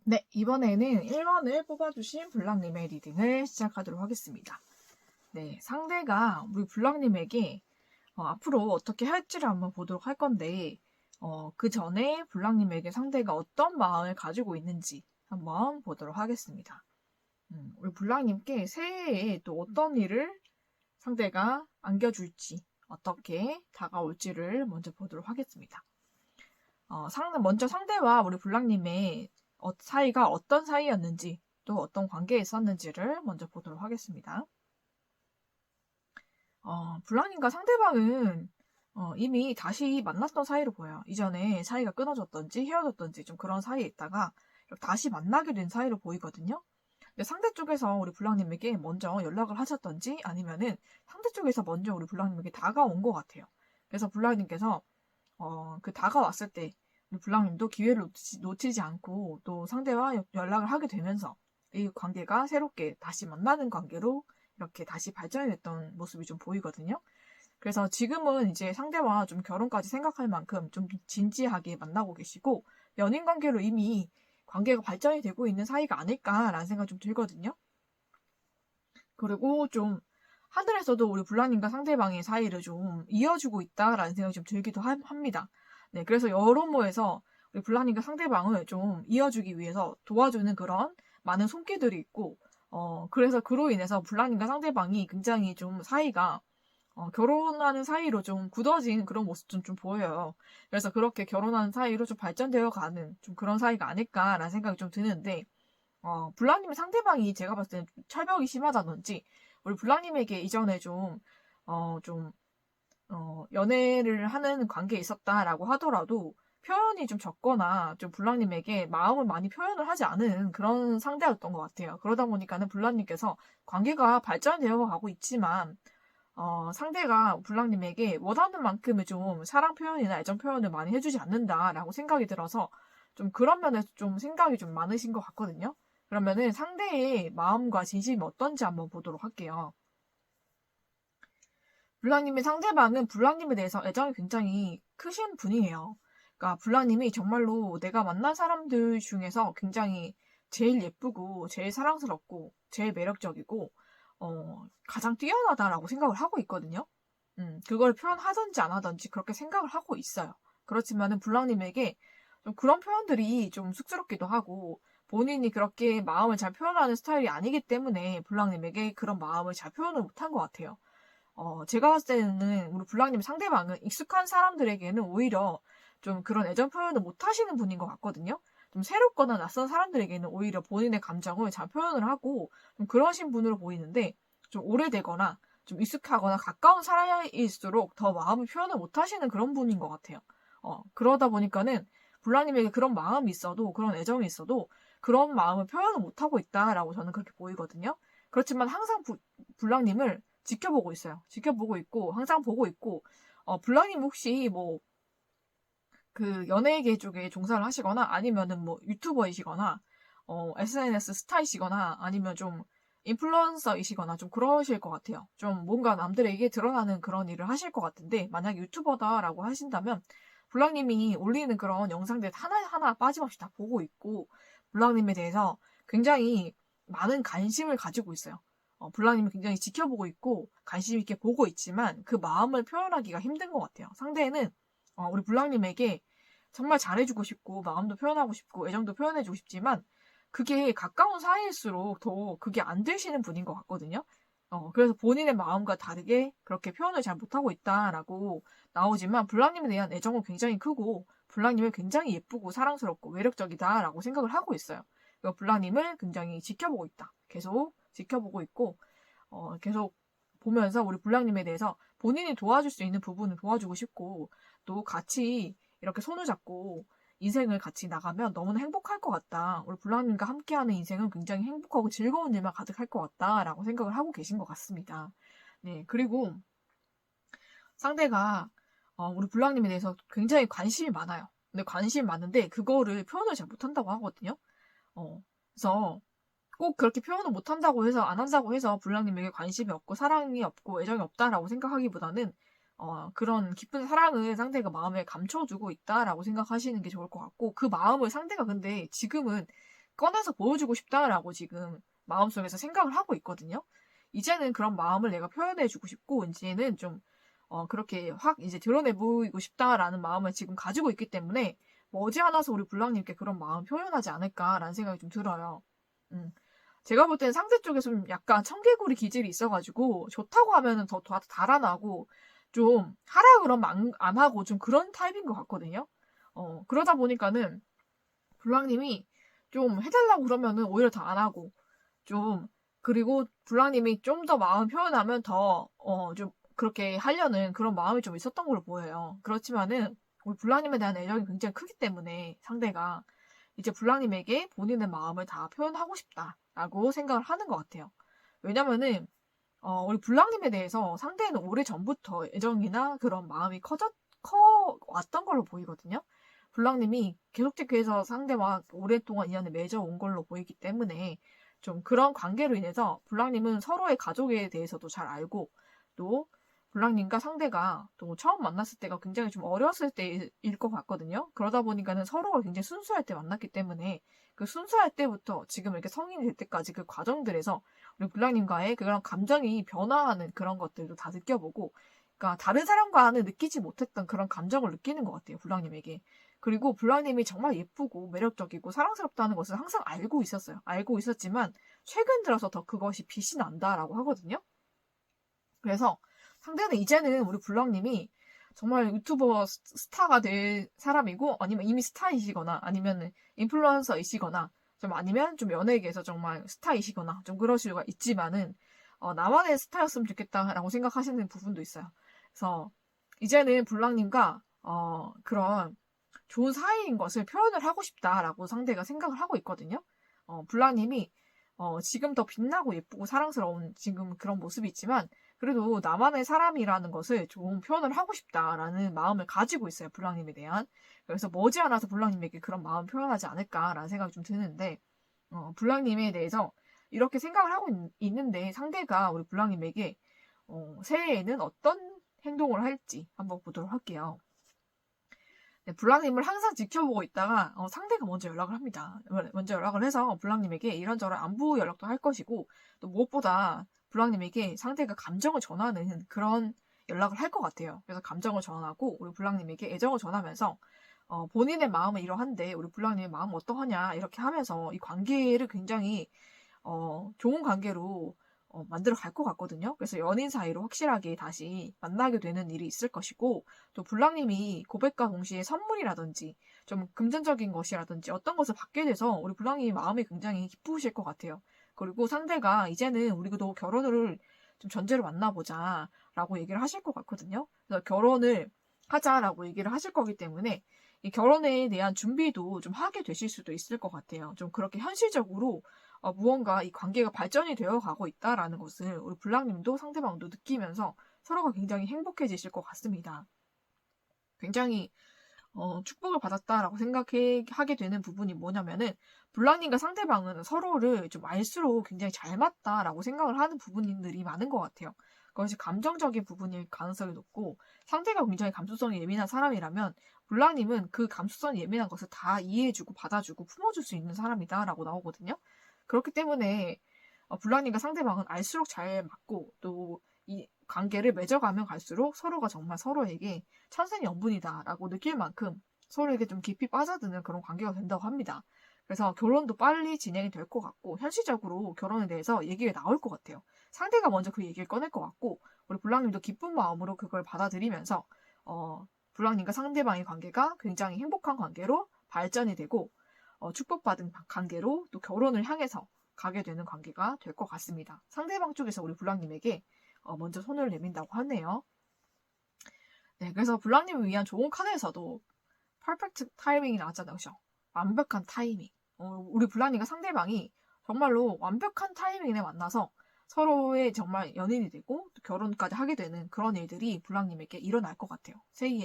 네, 이번에는 1번을 뽑아주신 블랑님의 리딩을 시작하도록 하겠습니다. 네, 상대가 우리 블랑님에게 앞으로 어떻게 할지를 한번 보도록 할 건데, 그 전에 블랑님에게 상대가 어떤 마음을 가지고 있는지 한번 보도록 하겠습니다. 우리 블랑님께 새해에 또 어떤 일을 상대가 안겨줄지, 어떻게 다가올지를 먼저 보도록 하겠습니다. 먼저 상대와 우리 블랑님의 사이가 어떤 사이였는지 또 어떤 관계에 있었는지를 먼저 보도록 하겠습니다. 블랑님과 상대방은 이미 다시 만났던 사이로 보여요. 이전에 사이가 끊어졌던지 헤어졌던지 좀 그런 사이에 있다가 다시 만나게 된 사이로 보이거든요. 근데 상대 쪽에서 우리 블랑님에게 먼저 연락을 하셨던지 아니면은 상대 쪽에서 먼저 우리 블랑님에게 다가온 것 같아요. 그래서 블랑님께서 그 다가왔을 때 우리 블랑님도 기회를 놓치지 않고 또 상대와 연락을 하게 되면서 이 관계가 새롭게 다시 만나는 관계로 이렇게 다시 발전이 됐던 모습이 좀 보이거든요. 그래서 지금은 이제 상대와 좀 결혼까지 생각할 만큼 좀 진지하게 만나고 계시고 연인 관계로 이미 관계가 발전이 되고 있는 사이가 아닐까라는 생각이 좀 들거든요. 그리고 좀 하늘에서도 우리 블랑님과 상대방의 사이를 좀 이어주고 있다라는 생각이 좀 들기도 합니다. 네, 그래서 여러모에서 우리 블랑님과 상대방을 좀 이어주기 위해서 도와주는 그런 많은 손길들이 있고, 그래서 그로 인해서 블랑님과 상대방이 굉장히 좀 사이가 결혼하는 사이로 좀 굳어진 그런 모습 좀 보여요. 그래서 그렇게 결혼하는 사이로 좀 발전되어 가는 좀 그런 사이가 아닐까라는 생각이 좀 드는데, 블랑님의 상대방이 제가 봤을 때는 철벽이 심하다든지, 우리 블랑님에게 이전에 연애를 하는 관계에 있었다라고 하더라도 표현이 좀 적거나 좀 블랑님에게 마음을 많이 표현을 하지 않은 그런 상대였던 것 같아요. 그러다 보니까는 블랑님께서 관계가 발전되어 가고 있지만, 상대가 블랑님에게 원하는 만큼의 좀 사랑 표현이나 애정 표현을 많이 해주지 않는다라고 생각이 들어서 좀 그런 면에서 좀 생각이 좀 많으신 것 같거든요. 그러면은 상대의 마음과 진심이 어떤지 한번 보도록 할게요. 블랑님의 상대방은 블랑님에 대해서 애정이 굉장히 크신 분이에요. 그러니까 블랑님이 정말로 내가 만난 사람들 중에서 굉장히 제일 예쁘고 제일 사랑스럽고 제일 매력적이고 가장 뛰어나다라고 생각을 하고 있거든요. 그걸 표현하든지 안 하든지 그렇게 생각을 하고 있어요. 그렇지만은 블랑님에게 좀 그런 표현들이 좀 쑥스럽기도 하고 본인이 그렇게 마음을 잘 표현하는 스타일이 아니기 때문에 블랑님에게 그런 마음을 잘 표현을 못한 것 같아요. 제가 봤을 때는 우리 블랑님 상대방은 익숙한 사람들에게는 오히려 좀 그런 애정 표현을 못 하시는 분인 것 같거든요. 좀 새롭거나 낯선 사람들에게는 오히려 본인의 감정을 잘 표현을 하고 좀 그러신 분으로 보이는데 좀 오래되거나 좀 익숙하거나 가까운 사이일수록 더 마음을 표현을 못 하시는 그런 분인 것 같아요. 그러다 보니까는 블랑님에게 그런 마음이 있어도 그런 애정이 있어도 그런 마음을 표현을 못 하고 있다라고 저는 그렇게 보이거든요. 그렇지만 항상 블랑님을 지켜보고 있어요. 지켜보고 있고, 항상 보고 있고, 블랑님 혹시 뭐, 그 연예계 쪽에 종사를 하시거나 아니면은 뭐 유튜버이시거나, SNS 스타이시거나 아니면 좀 인플루언서이시거나 좀 그러실 것 같아요. 좀 뭔가 남들에게 드러나는 그런 일을 하실 것 같은데, 만약 유튜버다라고 하신다면, 블랑님이 올리는 그런 영상들 하나하나 빠짐없이 다 보고 있고, 블랑님에 대해서 굉장히 많은 관심을 가지고 있어요. 블랑님을 굉장히 지켜보고 있고 관심 있게 보고 있지만 그 마음을 표현하기가 힘든 것 같아요. 상대는 우리 블랑님에게 정말 잘해주고 싶고 마음도 표현하고 싶고 애정도 표현해주고 싶지만 그게 가까운 사이일수록 더 그게 안 되시는 분인 것 같거든요. 그래서 본인의 마음과 다르게 그렇게 표현을 잘 못하고 있다라고 나오지만 블랑님에 대한 애정은 굉장히 크고 블랑님은 굉장히 예쁘고 사랑스럽고 매력적이다라고 생각을 하고 있어요. 블랑님을 굉장히 지켜보고 있다. 계속 지켜보고 있고 계속 보면서 우리 블랑님에 대해서 본인이 도와줄 수 있는 부분은 도와주고 싶고 또 같이 이렇게 손을 잡고 인생을 같이 나가면 너무나 행복할 것 같다. 우리 블랑님과 함께하는 인생은 굉장히 행복하고 즐거운 일만 가득할 것 같다라고 생각을 하고 계신 것 같습니다. 네, 그리고 상대가 우리 블랑님에 대해서 굉장히 관심이 많아요. 근데 관심이 많은데 그거를 표현을 잘 못한다고 하거든요. 그래서 꼭 그렇게 표현을 못한다고 해서 안 한다고 해서 블랑님에게 관심이 없고 사랑이 없고 애정이 없다라고 생각하기보다는 그런 깊은 사랑을 상대가 마음에 감춰두고 있다라고 생각하시는 게 좋을 것 같고 그 마음을 상대가 근데 지금은 꺼내서 보여주고 싶다라고 지금 마음속에서 생각을 하고 있거든요. 이제는 그런 마음을 내가 표현해주고 싶고, 이제는 좀, 그렇게 확 이제 드러내 보이고 싶다라는 마음을 지금 가지고 있기 때문에, 머지않아서 우리 불랑님께 그런 마음 표현하지 않을까라는 생각이 좀 들어요. 음. 제가 볼 때는 상대 쪽에 좀 약간 청개구리 기질이 있어가지고, 좋다고 하면은 더 달아나고, 좀 하라 그러면 안 하고 좀 그런 타입인 것 같거든요. 그러다 보니까는 블랑님이 좀 해달라고 그러면은 오히려 더 안 하고, 좀, 그리고 블랑님이 좀 더 마음 표현하면 더, 좀 그렇게 하려는 그런 마음이 좀 있었던 걸로 보여요. 그렇지만은, 우리 블랑님에 대한 애정이 굉장히 크기 때문에 상대가 이제 블랑님에게 본인의 마음을 다 표현하고 싶다라고 생각을 하는 것 같아요. 왜냐면은, 우리 블랑님에 대해서 상대는 오래 전부터 애정이나 그런 마음이 커 왔던 걸로 보이거든요. 블랑님이 계속해서 상대와 오랫동안 인연을 맺어온 걸로 보이기 때문에 좀 그런 관계로 인해서 블랑님은 서로의 가족에 대해서도 잘 알고 또 블랑님과 상대가 또 처음 만났을 때가 굉장히 좀 어렸을 때일 것 같거든요. 그러다 보니까는 서로가 굉장히 순수할 때 만났기 때문에 그 순수할 때부터 지금 이렇게 성인이 될 때까지 그 과정들에서 우리 블랑님과의 그런 감정이 변화하는 그런 것들도 다 느껴보고 그러니까 다른 사람과는 느끼지 못했던 그런 감정을 느끼는 것 같아요. 블랑님에게. 그리고 블랑님이 정말 예쁘고 매력적이고 사랑스럽다는 것을 항상 알고 있었어요. 알고 있었지만 최근 들어서 더 그것이 빛이 난다라고 하거든요. 그래서 상대는 이제는 우리 블랑님이 정말 유튜버 스타가 될 사람이고 아니면 이미 스타이시거나 아니면 인플루언서이시거나 좀 아니면 좀 연예계에서 정말 스타이시거나 좀 그럴 수가 있지만은 나만의 스타였으면 좋겠다라고 생각하시는 부분도 있어요. 그래서 이제는 블랑님과 그런 좋은 사이인 것을 표현을 하고 싶다라고 상대가 생각을 하고 있거든요. 블랑님이 지금 더 빛나고 예쁘고 사랑스러운 지금 그런 모습이 있지만 그래도 나만의 사람이라는 것을 좀 표현을 하고 싶다라는 마음을 가지고 있어요. 블랑님에 대한. 그래서 머지않아서 블랑님에게 그런 마음 표현하지 않을까라는 생각이 좀 드는데 블랑님에 대해서 이렇게 생각을 하고 있는데 상대가 우리 블랑님에게 새해에는 어떤 행동을 할지 한번 보도록 할게요. 네, 블랑님을 항상 지켜보고 있다가 상대가 먼저 연락을 합니다. 먼저 연락을 해서 블랑님에게 이런저런 안부 연락도 할 것이고 또 무엇보다 블랑님에게 상대가 감정을 전하는 그런 연락을 할 것 같아요. 그래서 감정을 전하고 우리 블랑님에게 애정을 전하면서 본인의 마음은 이러한데 우리 블랑님의 마음은 어떠하냐 이렇게 하면서 이 관계를 굉장히 좋은 관계로 만들어 갈 것 같거든요. 그래서 연인 사이로 확실하게 다시 만나게 되는 일이 있을 것이고, 또 블랑님이 고백과 동시에 선물이라든지, 좀 금전적인 것이라든지 어떤 것을 받게 돼서 우리 블랑님이 마음이 굉장히 기쁘실 것 같아요. 그리고 상대가 이제는 우리도 결혼을 좀 전제로 만나보자 라고 얘기를 하실 것 같거든요. 그래서 결혼을 하자라고 얘기를 하실 거기 때문에 이 결혼에 대한 준비도 좀 하게 되실 수도 있을 것 같아요. 좀 그렇게 현실적으로 무언가 이 관계가 발전이 되어 가고 있다라는 것을 우리 블랑님도 상대방도 느끼면서 서로가 굉장히 행복해지실 것 같습니다. 굉장히 축복을 받았다라고 생각하게 되는 부분이 뭐냐면은 블랑님과 상대방은 서로를 좀 알수록 굉장히 잘 맞다라고 생각을 하는 부분들이 많은 것 같아요. 그것이 감정적인 부분일 가능성이 높고 상대가 굉장히 감수성이 예민한 사람이라면 블랑님은 그 감수성이 예민한 것을 다 이해해주고 받아주고 품어줄 수 있는 사람이다라고 나오거든요. 그렇기 때문에 블랑님과 상대방은 알수록 잘 맞고 또 이 관계를 맺어가면 갈수록 서로가 정말 서로에게 천생연분이다라고 느낄 만큼 서로에게 좀 깊이 빠져드는 그런 관계가 된다고 합니다. 그래서 결혼도 빨리 진행이 될 것 같고 현실적으로 결혼에 대해서 얘기가 나올 것 같아요. 상대가 먼저 그 얘기를 꺼낼 것 같고 우리 블랑님도 기쁜 마음으로 그걸 받아들이면서 블랑님과 상대방의 관계가 굉장히 행복한 관계로 발전이 되고 축복받은 관계로 또 결혼을 향해서 가게 되는 관계가 될 것 같습니다. 상대방 쪽에서 우리 블랑님에게 먼저 손을 내민다고 하네요. 네, 그래서 블랑님을 위한 좋은 카드에서도 퍼펙트 타이밍이 나왔잖아요. 그죠? 완벽한 타이밍. 우리 블랑님과 상대방이 정말로 완벽한 타이밍에 만나서 서로의 정말 연인이 되고 또 결혼까지 하게 되는 그런 일들이 블랑님에게 일어날 것 같아요.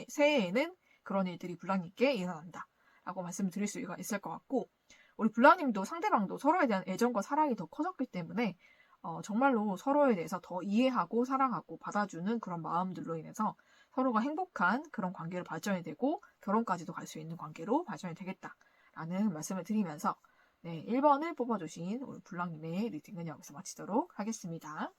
새해에는 그런 일들이 블랑님께 일어난다. 라고 말씀을 드릴 수가 있을 것 같고 우리 블랑님도 상대방도 서로에 대한 애정과 사랑이 더 커졌기 때문에 정말로 서로에 대해서 더 이해하고 사랑하고 받아주는 그런 마음들로 인해서 서로가 행복한 그런 관계로 발전이 되고 결혼까지도 갈 수 있는 관계로 발전이 되겠다라는 말씀을 드리면서 네, 1번을 뽑아주신 우리 블랑님의 리딩은 여기서 마치도록 하겠습니다.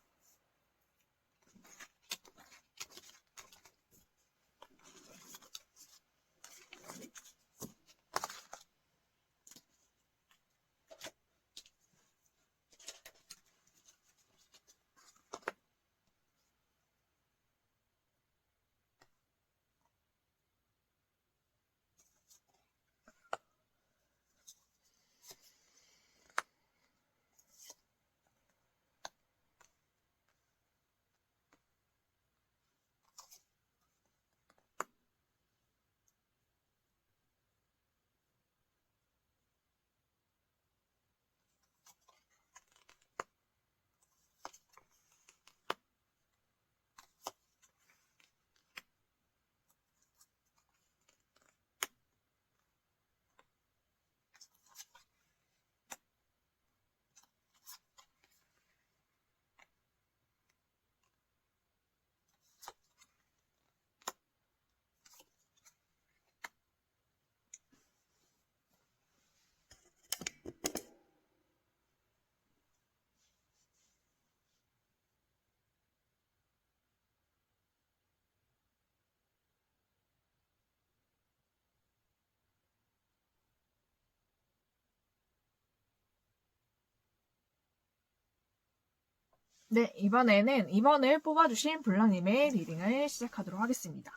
네, 이번에는 2번을 뽑아주신 블랑님의 리딩을 시작하도록 하겠습니다.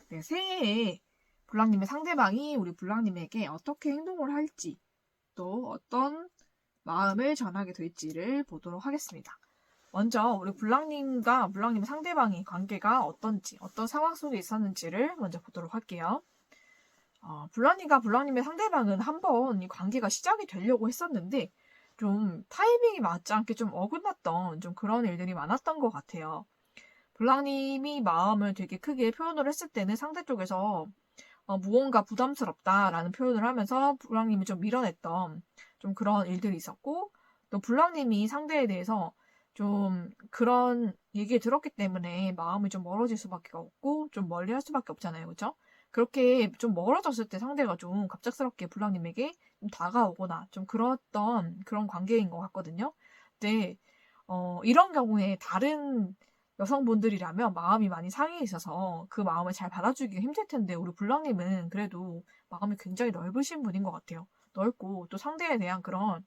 네, 새해에 블랑님의 상대방이 우리 블랑님에게 어떻게 행동을 할지, 또 어떤 마음을 전하게 될지를 보도록 하겠습니다. 먼저 우리 블랑님과 블랑님의 상대방의 관계가 어떤지, 어떤 상황 속에 있었는지를 먼저 보도록 할게요. 블랑님과 블랑님의 상대방은 한번 이 관계가 시작이 되려고 했었는데 좀 타이밍이 맞지 않게 좀 어긋났던 좀 그런 일들이 많았던 것 같아요. 블랑님이 마음을 되게 크게 표현을 했을 때는 상대 쪽에서 무언가 부담스럽다라는 표현을 하면서 블랑님이 좀 밀어냈던 좀 그런 일들이 있었고, 또 블랑님이 상대에 대해서 좀 그런 얘기 들었기 때문에 마음이 좀 멀어질 수밖에 없고 좀 멀리 할 수밖에 없잖아요. 그렇죠? 그렇게 좀 멀어졌을 때 상대가 좀 갑작스럽게 블랑님에게 좀 다가오거나 좀 그랬던 그런 관계인 것 같거든요. 근데 이런 경우에 다른 여성분들이라면 마음이 많이 상해 있어서 그 마음을 잘 받아주기가 힘들 텐데 우리 블랑님은 그래도 마음이 굉장히 넓으신 분인 것 같아요. 넓고 또 상대에 대한 그런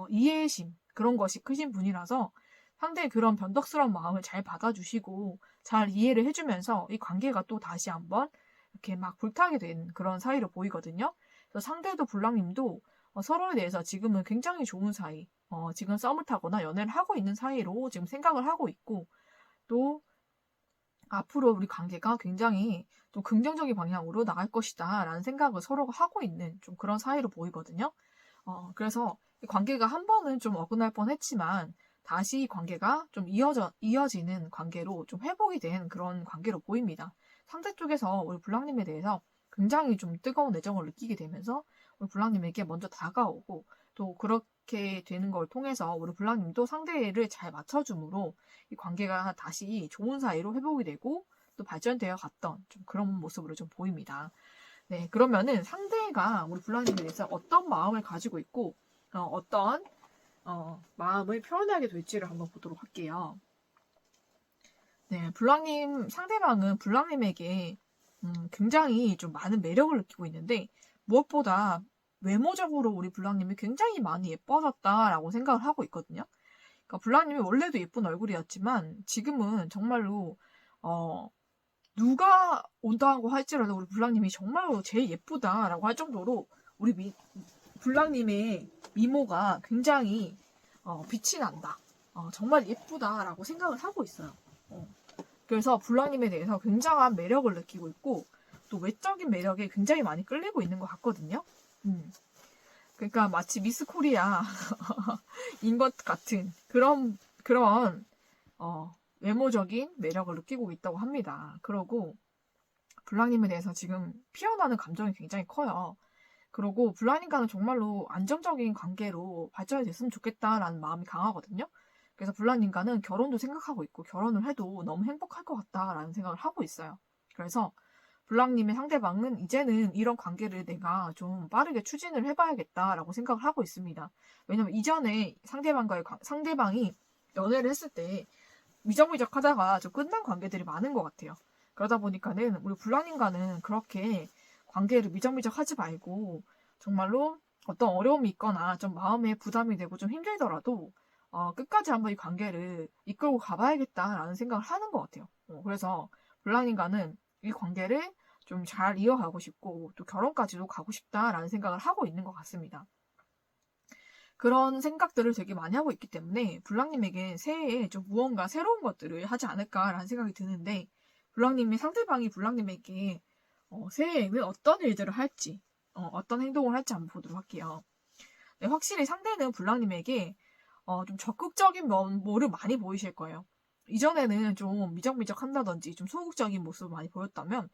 이해심 그런 것이 크신 분이라서 상대의 그런 변덕스러운 마음을 잘 받아주시고 잘 이해를 해주면서 이 관계가 또 다시 한번 이렇게 막 불타게 된 그런 사이로 보이거든요. 그래서 상대도 블랑님도 서로에 대해서 지금은 굉장히 좋은 사이, 지금 썸을 타거나 연애를 하고 있는 사이로 지금 생각을 하고 있고 또 앞으로 우리 관계가 굉장히 좀 긍정적인 방향으로 나갈 것이다 라는 생각을 서로가 하고 있는 좀 그런 사이로 보이거든요. 그래서 이 관계가 한 번은 좀 어긋날 뻔 했지만 다시 이 관계가 좀 이어지는 관계로 좀 회복이 된 그런 관계로 보입니다. 상대 쪽에서 우리 블랑님에 대해서 굉장히 좀 뜨거운 애정을 느끼게 되면서 우리 블랑님에게 먼저 다가오고 또 그렇게 되는 걸 통해서 우리 블랑님도 상대를 잘 맞춰줌으로 이 관계가 다시 좋은 사이로 회복이 되고 또 발전되어 갔던 좀 그런 모습으로 좀 보입니다. 네, 그러면은 상대가 우리 블랑님에 대해서 어떤 마음을 가지고 있고 어떤 마음을 표현하게 될지를 한번 보도록 할게요. 네, 블랑님 상대방은 블랑님에게 굉장히 좀 많은 매력을 느끼고 있는데 무엇보다 외모적으로 우리 블랑님이 굉장히 많이 예뻐졌다라고 생각을 하고 있거든요. 그러니까 블랑님이 원래도 예쁜 얼굴이었지만 지금은 정말로 누가 온다고 할지라도 우리 블랑님이 정말로 제일 예쁘다라고 할 정도로 우리 블랑님의 미모가 굉장히 빛이 난다. 정말 예쁘다라고 생각을 하고 있어요. 그래서 블랑님에 대해서 굉장한 매력을 느끼고 있고 또 외적인 매력에 굉장히 많이 끌리고 있는 것 같거든요. 그러니까 마치 미스 코리아인 것 같은 그런 외모적인 매력을 느끼고 있다고 합니다. 그러고 블랑님에 대해서 지금 피어나는 감정이 굉장히 커요. 그리고 블랑님과는 정말로 안정적인 관계로 발전이 됐으면 좋겠다라는 마음이 강하거든요. 그래서 블랑님과는 결혼도 생각하고 있고 결혼을 해도 너무 행복할 것 같다라는 생각을 하고 있어요. 그래서 블랑님의 상대방은 이제는 이런 관계를 내가 좀 빠르게 추진을 해봐야겠다라고 생각을 하고 있습니다. 왜냐면 이전에 상대방이 연애를 했을 때 미적미적 하다가 좀 끝난 관계들이 많은 것 같아요. 그러다 보니까는 우리 블랑님과는 그렇게 관계를 미적미적 하지 말고 정말로 어떤 어려움이 있거나 좀 마음에 부담이 되고 좀 힘들더라도 끝까지 한번 이 관계를 이끌고 가봐야겠다라는 생각을 하는 것 같아요. 그래서 블랑님과는 이 관계를 좀 잘 이어가고 싶고 또 결혼까지도 가고 싶다라는 생각을 하고 있는 것 같습니다. 그런 생각들을 되게 많이 하고 있기 때문에 블랑님에게 새해에 좀 무언가 새로운 것들을 하지 않을까라는 생각이 드는데 상대방이 블랑님에게 새해에는 어떤 일들을 할지 어떤 행동을 할지 한번 보도록 할게요. 네, 확실히 상대는 블랑님에게 좀 적극적인 면모를 많이 보이실 거예요. 이전에는 좀 미적미적 한다든지 좀 소극적인 모습을 많이 보였다면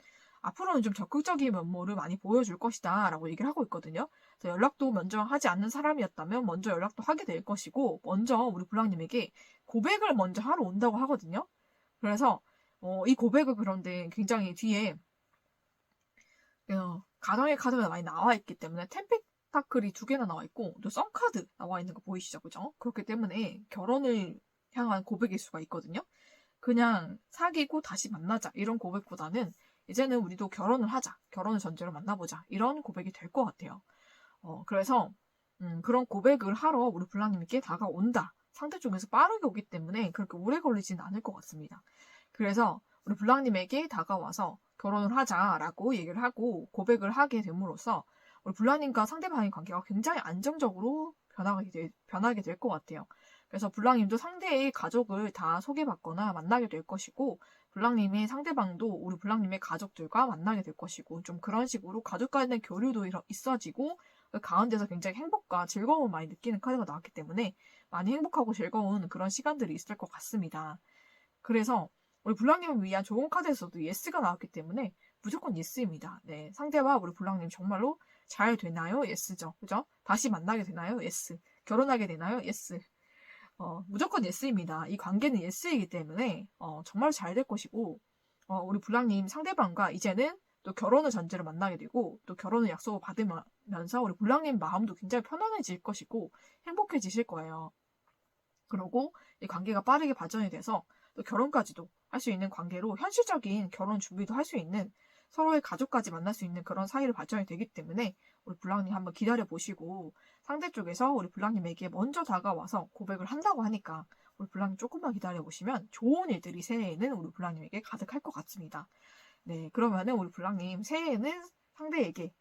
앞으로는 좀 적극적인 면모를 많이 보여줄 것이다 라고 얘기를 하고 있거든요. 연락도 먼저 하지 않는 사람이었다면 먼저 연락도 하게 될 것이고 먼저 우리 블랑님에게 고백을 먼저 하러 온다고 하거든요. 그래서 이 고백을 그런데 굉장히 뒤에 가정의 카드가 많이 나와 있기 때문에 템피타클이 2개나 나와 있고 또 썬카드 나와 있는 거 보이시죠? 그죠? 그렇기 때문에 결혼을 향한 고백일 수가 있거든요. 그냥 사귀고 다시 만나자 이런 고백보다는 이제는 우리도 결혼을 하자. 결혼을 전제로 만나보자. 이런 고백이 될 것 같아요. 그래서 그런 고백을 하러 우리 블랑님께 다가온다. 상대 쪽에서 빠르게 오기 때문에 그렇게 오래 걸리지는 않을 것 같습니다. 그래서 우리 블랑님에게 다가와서 결혼을 하자라고 얘기를 하고 고백을 하게 됨으로써 우리 블랑님과 상대방의 관계가 굉장히 안정적으로 변하게 될 것 같아요. 그래서 블랑님도 상대의 가족을 다 소개받거나 만나게 될 것이고 블랑님의 상대방도 우리 블랑님의 가족들과 만나게 될 것이고 좀 그런 식으로 가족 간의 교류도 있어지고 그 가운데서 굉장히 행복과 즐거움을 많이 느끼는 카드가 나왔기 때문에 많이 행복하고 즐거운 그런 시간들이 있을 것 같습니다. 그래서 우리 블랑님을 위한 좋은 카드에서도 예스가 나왔기 때문에 무조건 예스입니다. 네, 상대와 우리 블랑님 정말로 잘 되나요? 예스죠. 그죠? 다시 만나게 되나요? 예스. 결혼하게 되나요? 예스. 무조건 예스입니다. 이 관계는 예스이기 때문에 정말 잘 될 것이고 우리 블랑님 상대방과 이제는 또 결혼을 전제로 만나게 되고 또 결혼을 약속을 받으면서 우리 블랑님 마음도 굉장히 편안해질 것이고 행복해지실 거예요. 그리고 이 관계가 빠르게 발전이 돼서 또 결혼까지도 할 수 있는 관계로 현실적인 결혼 준비도 할 수 있는 서로의 가족까지 만날 수 있는 그런 사이로 발전이 되기 때문에 우리 블랑님 한번 기다려 보시고 상대 쪽에서 우리 블랑님에게 먼저 다가와서 고백을 한다고 하니까 우리 블랑님 조금만 기다려 보시면 좋은 일들이 새해에는 우리 블랑님에게 가득할 것 같습니다. 네, 그러면은 우리 블랑님 새해에는 상대에게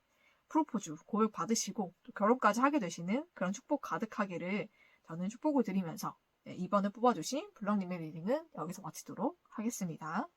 프로포즈, 고백 받으시고 또 결혼까지 하게 되시는 그런 축복 가득하기를 저는 축복을 드리면서 네, 이번에 뽑아주신 블랑님의 리딩은 여기서 마치도록 하겠습니다.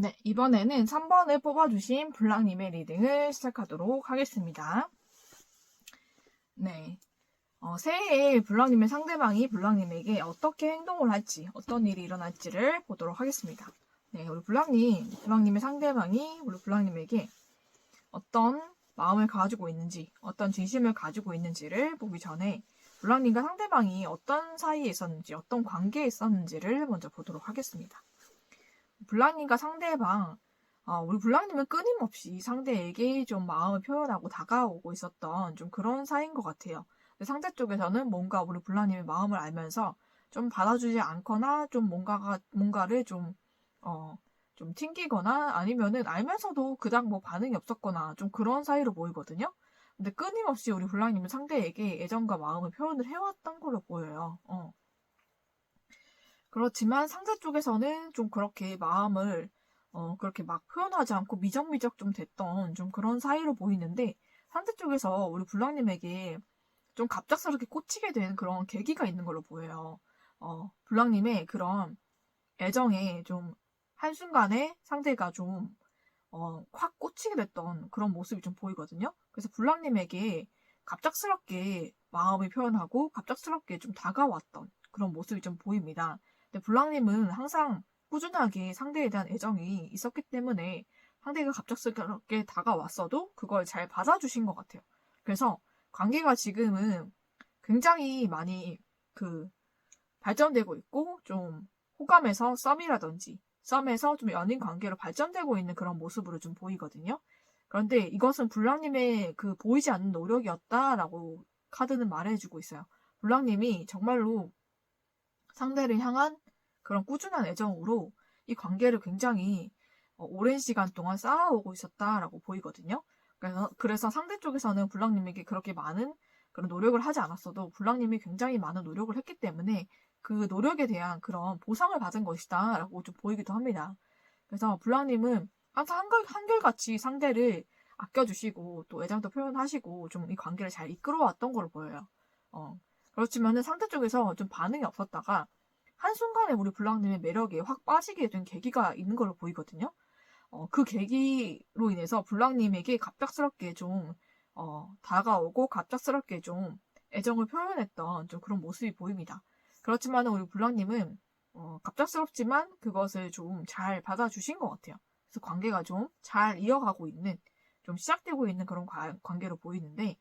네, 이번에는 3번을 뽑아주신 블랑님의 리딩을 시작하도록 하겠습니다. 네. 새해에 블랑님의 상대방이 블랑님에게 어떻게 행동을 할지, 어떤 일이 일어날지를 보도록 하겠습니다. 네, 우리 블랑님의 상대방이 우리 블랑님에게 어떤 마음을 가지고 있는지, 어떤 진심을 가지고 있는지를 보기 전에 블랑님과 상대방이 어떤 사이에 있었는지, 어떤 관계에 있었는지를 먼저 보도록 하겠습니다. 블랑님과 상대방, 우리 블랑님은 끊임없이 상대에게 좀 마음을 표현하고 다가오고 있었던 좀 그런 사이인 것 같아요. 상대 쪽에서는 뭔가 우리 블랑님의 마음을 알면서 좀 받아주지 않거나 좀 뭔가를 좀 튕기거나 아니면은 알면서도 그닥 뭐 반응이 없었거나 좀 그런 사이로 보이거든요. 근데 끊임없이 우리 블랑님은 상대에게 애정과 마음을 표현을 해왔던 걸로 보여요. 그렇지만 상대 쪽에서는 좀 그렇게 마음을 그렇게 막 표현하지 않고 미적미적 좀 됐던 좀 그런 사이로 보이는데 상대 쪽에서 우리 블랑님에게 좀 갑작스럽게 꽂히게 된 그런 계기가 있는 걸로 보여요. 블랑님의 그런 애정에 좀 한순간에 상대가 좀 확 꽂히게 됐던 그런 모습이 좀 보이거든요. 그래서 블랑님에게 갑작스럽게 마음을 표현하고 갑작스럽게 좀 다가왔던 그런 모습이 좀 보입니다. 근데 블랑님은 항상 꾸준하게 상대에 대한 애정이 있었기 때문에 상대가 갑작스럽게 다가왔어도 그걸 잘 받아주신 것 같아요. 그래서 관계가 지금은 굉장히 많이 발전되고 있고 좀 호감에서 썸에서 좀 연인 관계로 발전되고 있는 그런 모습으로 좀 보이거든요. 그런데 이것은 블랑님의 보이지 않는 노력이었다라고 카드는 말해주고 있어요. 블랑님이 정말로 상대를 향한 그런 꾸준한 애정으로 이 관계를 굉장히 오랜 시간 동안 쌓아오고 있었다라고 보이거든요. 그래서 상대 쪽에서는 블랑님에게 그렇게 많은 그런 노력을 하지 않았어도 블랑님이 굉장히 많은 노력을 했기 때문에 그 노력에 대한 그런 보상을 받은 것이다 라고 좀 보이기도 합니다. 그래서 블랑님은 항상 한결같이 상대를 아껴주시고 또 애정도 표현하시고 좀 이 관계를 잘 이끌어왔던 걸로 보여요. 그렇지만은 상대 쪽에서 좀 반응이 없었다가 한순간에 우리 블랑님의 매력에 확 빠지게 된 계기가 있는 걸로 보이거든요. 그 계기로 인해서 블랑님에게 갑작스럽게 좀 다가오고 갑작스럽게 좀 애정을 표현했던 좀 그런 모습이 보입니다. 그렇지만 우리 블랑님은 갑작스럽지만 그것을 좀 잘 받아주신 것 같아요. 그래서 관계가 좀 잘 이어가고 있는, 좀 시작되고 있는 그런 관계로 보이는데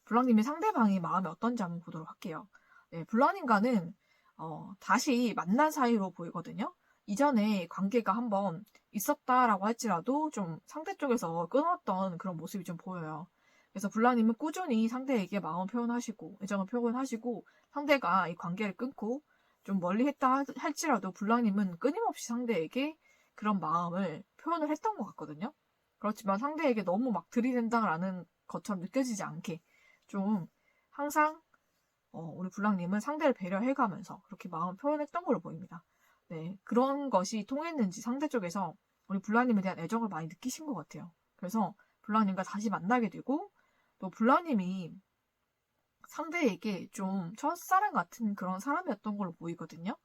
블랑님의 상대방의 마음이 어떤지 한번 보도록 할게요. 네, 블랑님과는 다시 만난 사이로 보이거든요. 이전에 관계가 한번 있었다라고 할지라도 좀 상대 쪽에서 끊었던 그런 모습이 좀 보여요. 그래서 블랑님은 꾸준히 상대에게 마음 표현하시고 애정을 표현하시고 상대가 이 관계를 끊고 좀 멀리 했다 할지라도 블랑님은 끊임없이 상대에게 그런 마음을 표현을 했던 것 같거든요. 그렇지만 상대에게 너무 막 들이댄다라는 것처럼 느껴지지 않게 좀 항상 우리 블랑님은 상대를 배려해가면서 그렇게 마음을 표현했던 걸로 보입니다. 네, 그런 것이 통했는지 상대 쪽에서 우리 블랑님에 대한 애정을 많이 느끼신 것 같아요. 그래서 블랑님과 다시 만나게 되고 또 블랑님이 상대에게 좀 첫사랑 같은 그런 사람이었던 걸로 보이거든요.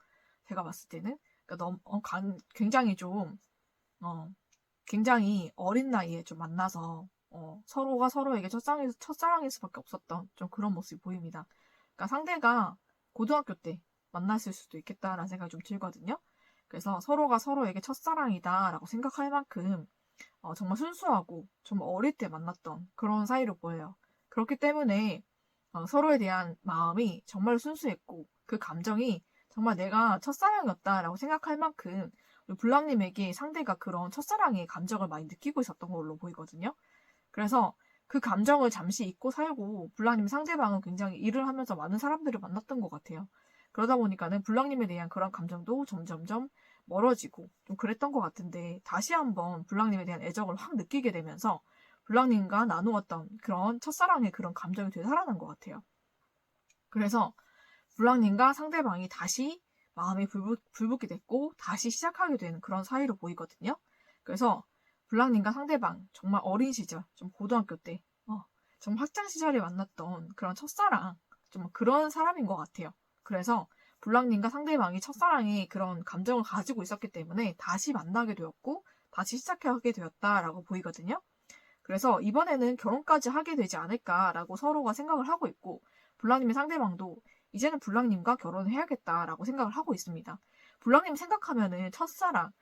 제가 봤을 때는 그러니까 굉장히 좀 굉장히 어린 나이에 좀 만나서 서로가 서로에게 첫사랑일 수밖에 없었던 좀 그런 모습이 보입니다. 그러니까 상대가 고등학교 때 만났을 수도 있겠다라는 생각이 좀 들거든요. 그래서 서로가 서로에게 첫사랑이다라고 생각할 만큼 정말 순수하고 좀 어릴 때 만났던 그런 사이로 보여요. 그렇기 때문에 서로에 대한 마음이 정말 순수했고 그 감정이 정말 내가 첫사랑이었다라고 생각할 만큼 블랑님에게 상대가 그런 첫사랑의 감정을 많이 느끼고 있었던 걸로 보이거든요. 그래서 그 감정을 잠시 잊고 살고 블랑님 상대방은 굉장히 일을 하면서 많은 사람들을 만났던 것 같아요. 그러다 보니까는 블랑님에 대한 그런 감정도 점점점 멀어지고 좀 그랬던 것 같은데 다시 한번 블랑님에 대한 애정을 확 느끼게 되면서 블랑님과 나누었던 그런 첫사랑의 그런 감정이 되살아난 것 같아요. 그래서 블랑님과 상대방이 다시 마음이 불붙게 됐고 다시 시작하게 되는 그런 사이로 보이거든요. 그래서 블랑님과 상대방 정말 어린 시절, 좀 고등학교 때, 정말 학창 시절에 만났던 그런 첫사랑, 좀 그런 사람인 것 같아요. 그래서 블랑님과 상대방이 첫사랑의 그런 감정을 가지고 있었기 때문에 다시 만나게 되었고 다시 시작하게 되었다라고 보이거든요. 그래서 이번에는 결혼까지 하게 되지 않을까라고 서로가 생각을 하고 있고 블랑님의 상대방도 이제는 블랑님과 결혼을 해야겠다라고 생각을 하고 있습니다. 블랑님 생각하면은 첫사랑,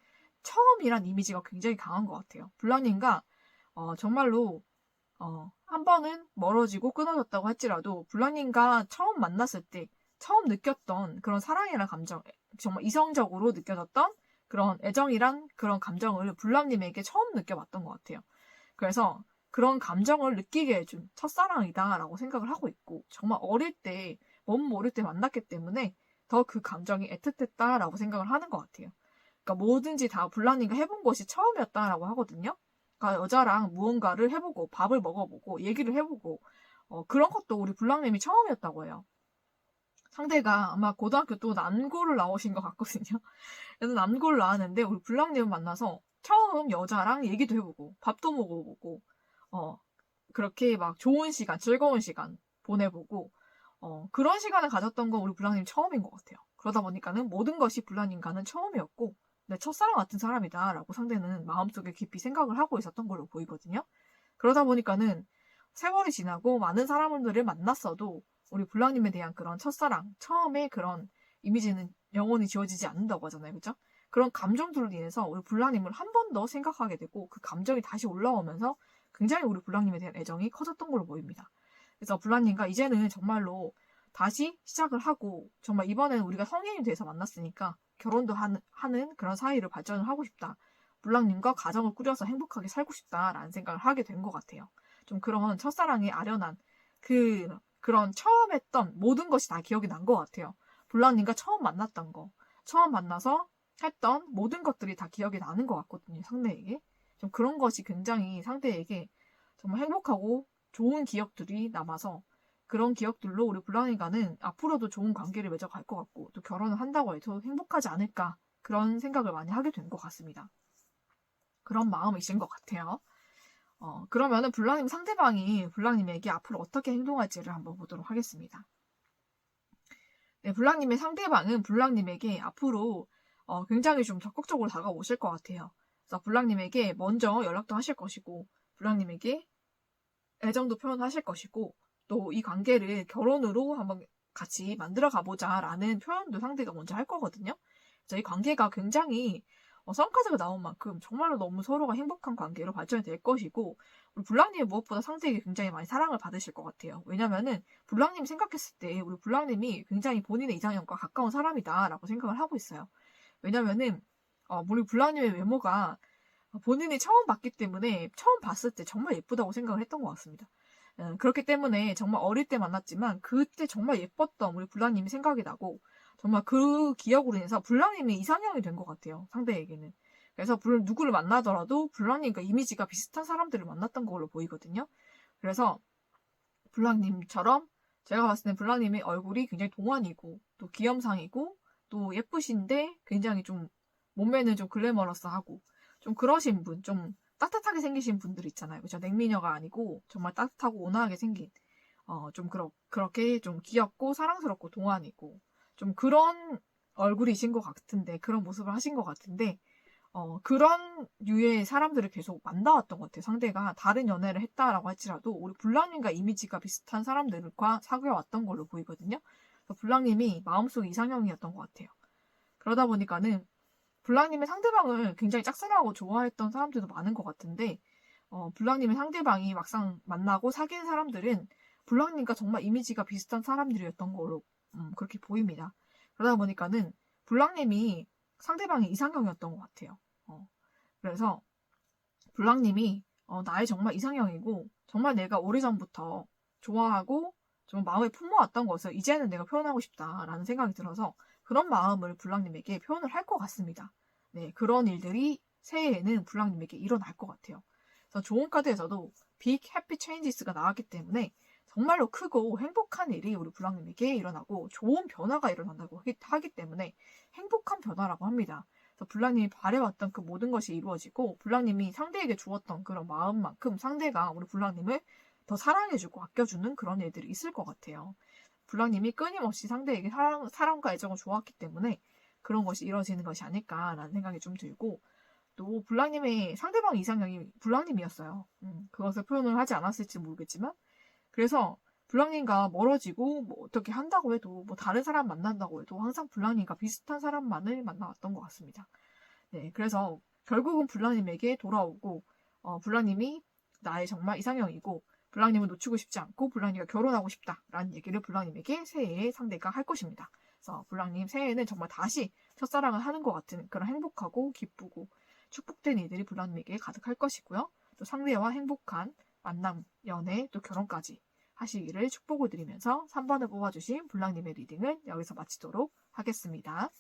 처음이란 이미지가 굉장히 강한 것 같아요. 블랑님과 정말로 한 번은 멀어지고 끊어졌다고 할지라도 블랑님과 처음 만났을 때 처음 느꼈던 그런 사랑이란 감정, 정말 이성적으로 느껴졌던 그런 애정이란 그런 감정을 블랑님에게 처음 느껴봤던 것 같아요. 그래서 그런 감정을 느끼게 해준 첫사랑이다라고 생각을 하고 있고 정말 어릴 때, 몸 모를 때 만났기 때문에 더 그 감정이 애틋했다라고 생각을 하는 것 같아요. 그러니까 뭐든지 다 블랑님과 해본 것이 처음이었다라고 하거든요. 그러니까 여자랑 무언가를 해보고 밥을 먹어보고 얘기를 해보고 그런 것도 우리 블랑님이 처음이었다고 해요. 상대가 아마 고등학교 또 남고를 나오신 것 같거든요. 그래서 남고를 나왔는데 우리 블랑님을 만나서 처음 여자랑 얘기도 해보고 밥도 먹어보고 그렇게 막 좋은 시간, 즐거운 시간 보내보고 그런 시간을 가졌던 건 우리 블랑님 처음인 것 같아요. 그러다 보니까는 모든 것이 블랑님과는 처음이었고 내 첫사랑 같은 사람이다라고 상대는 마음속에 깊이 생각을 하고 있었던 걸로 보이거든요. 그러다 보니까는 세월이 지나고 많은 사람들을 만났어도 우리 블랑님에 대한 그런 첫사랑, 처음에 그런 이미지는 영원히 지워지지 않는다고 하잖아요. 그죠? 그런 감정들로 인해서 우리 블랑님을 한 번 더 생각하게 되고 그 감정이 다시 올라오면서 굉장히 우리 블랑님에 대한 애정이 커졌던 걸로 보입니다. 그래서 블랑님과 이제는 정말로 다시 시작을 하고 정말 이번에는 우리가 성인이 돼서 만났으니까 결혼도 하는 그런 사이를 발전을 하고 싶다. 블랑님과 가정을 꾸려서 행복하게 살고 싶다라는 생각을 하게 된 것 같아요. 좀 그런 첫사랑에 아련한 그런 처음 했던 모든 것이 다 기억이 난 것 같아요. 블랑님과 처음 만났던 거, 처음 만나서 했던 모든 것들이 다 기억이 나는 것 같거든요, 상대에게. 좀 그런 것이 굉장히 상대에게 정말 행복하고 좋은 기억들이 남아서 그런 기억들로 우리 블랑님과는 앞으로도 좋은 관계를 맺어갈 것 같고 또 결혼을 한다고 해도 행복하지 않을까 그런 생각을 많이 하게 된 것 같습니다. 그런 마음이신 것 같아요. 그러면은 블랑님 상대방이 블랑님에게 앞으로 어떻게 행동할지를 한번 보도록 하겠습니다. 네, 블랑님의 상대방은 블랑님에게 앞으로 굉장히 좀 적극적으로 다가오실 것 같아요. 그래서 블랑님에게 먼저 연락도 하실 것이고 블랑님에게 애정도 표현하실 것이고 또 이 관계를 결혼으로 한번 같이 만들어 가보자라는 표현도 상대가 먼저 할 거거든요. 그래서 이 관계가 굉장히 썸카드가 나온 만큼 정말로 너무 서로가 행복한 관계로 발전이 될 것이고 우리 블랑님이 무엇보다 상대에게 굉장히 많이 사랑을 받으실 것 같아요. 왜냐면은 블랑님이 생각했을 때 우리 블랑님이 굉장히 본인의 이상형과 가까운 사람이다라고 생각을 하고 있어요. 왜냐면은 우리 블랑님의 외모가 본인이 처음 봤기 때문에 처음 봤을 때 정말 예쁘다고 생각을 했던 것 같습니다. 그렇기 때문에 정말 어릴 때 만났지만 그때 정말 예뻤던 우리 블랑님이 생각이 나고 정말 그 기억으로 인해서 블랑님이 이상형이 된 것 같아요. 상대에게는. 그래서 누구를 만나더라도 블랑님과 이미지가 비슷한 사람들을 만났던 걸로 보이거든요. 그래서 블랑님처럼 제가 봤을 때 블랑님의 얼굴이 굉장히 동안이고 또 귀염상이고 또 예쁘신데 굉장히 좀 몸매는 좀 글래머러스하고 좀 그러신 분, 좀 따뜻하게 생기신 분들 있잖아요. 그죠? 냉미녀가 아니고 정말 따뜻하고 온화하게 생긴 좀 그렇게 좀 귀엽고 사랑스럽고 동안이고 좀 그런 얼굴이신 것 같은데 그런 모습을 하신 것 같은데 그런 류의 사람들을 계속 만나왔던 것 같아요. 상대가 다른 연애를 했다라고 할지라도 우리 블랑님과 이미지가 비슷한 사람들과 사귀어왔던 걸로 보이거든요. 그래서 블랑님이 마음속 이상형이었던 것 같아요. 그러다 보니까는 블랑님의 상대방을 굉장히 짝사랑하고 좋아했던 사람들도 많은 것 같은데 블랑님의 상대방이 막상 만나고 사귄 사람들은 블랑님과 정말 이미지가 비슷한 사람들이었던 걸로 그렇게 보입니다. 그러다 보니까는 블랑님이 상대방이 이상형이었던 것 같아요. 그래서 블랑님이 나의 정말 이상형이고 정말 내가 오래전부터 좋아하고 좀 마음에 품어왔던 것을 이제는 내가 표현하고 싶다라는 생각이 들어서 그런 마음을 블랑님에게 표현을 할 것 같습니다. 네, 그런 일들이 새해에는 블랑님에게 일어날 것 같아요. 그래서 좋은 카드에서도 빅 해피 체인지스가 나왔기 때문에 정말로 크고 행복한 일이 우리 블랑님에게 일어나고 좋은 변화가 일어난다고 하기 때문에 행복한 변화라고 합니다. 그래서 블랑님이 바래왔던 그 모든 것이 이루어지고 블랑님이 상대에게 주었던 그런 마음만큼 상대가 우리 블랑님을 더 사랑해주고 아껴주는 그런 일들이 있을 것 같아요. 불랑님이 끊임없이 상대에게 사랑과 애정을 주었기 때문에 그런 것이 이루어지는 것이 아닐까라는 생각이 좀 들고, 또 불랑님의 상대방 이상형이 불랑님이었어요. 그것을 표현을 하지 않았을지 모르겠지만, 그래서 불랑님과 멀어지고 뭐 어떻게 한다고 해도, 뭐 다른 사람 만난다고 해도 항상 불랑님과 비슷한 사람만을 만나왔던 것 같습니다. 네, 그래서 결국은 불랑님에게 돌아오고, 불랑님이 나의 정말 이상형이고 불랑님을 놓치고 싶지 않고 불랑님과 결혼하고 싶다라는 얘기를 불랑님에게 새해에 상대가 할 것입니다. 그래서 불랑님 새해에는 정말 다시 첫사랑을 하는 것 같은 그런 행복하고 기쁘고 축복된 일들이 불랑님에게 가득할 것이고요. 또 상대와 행복한 만남, 연애, 또 결혼까지 하시기를 축복을 드리면서 3번을 뽑아주신 불랑님의 리딩은 여기서 마치도록 하겠습니다.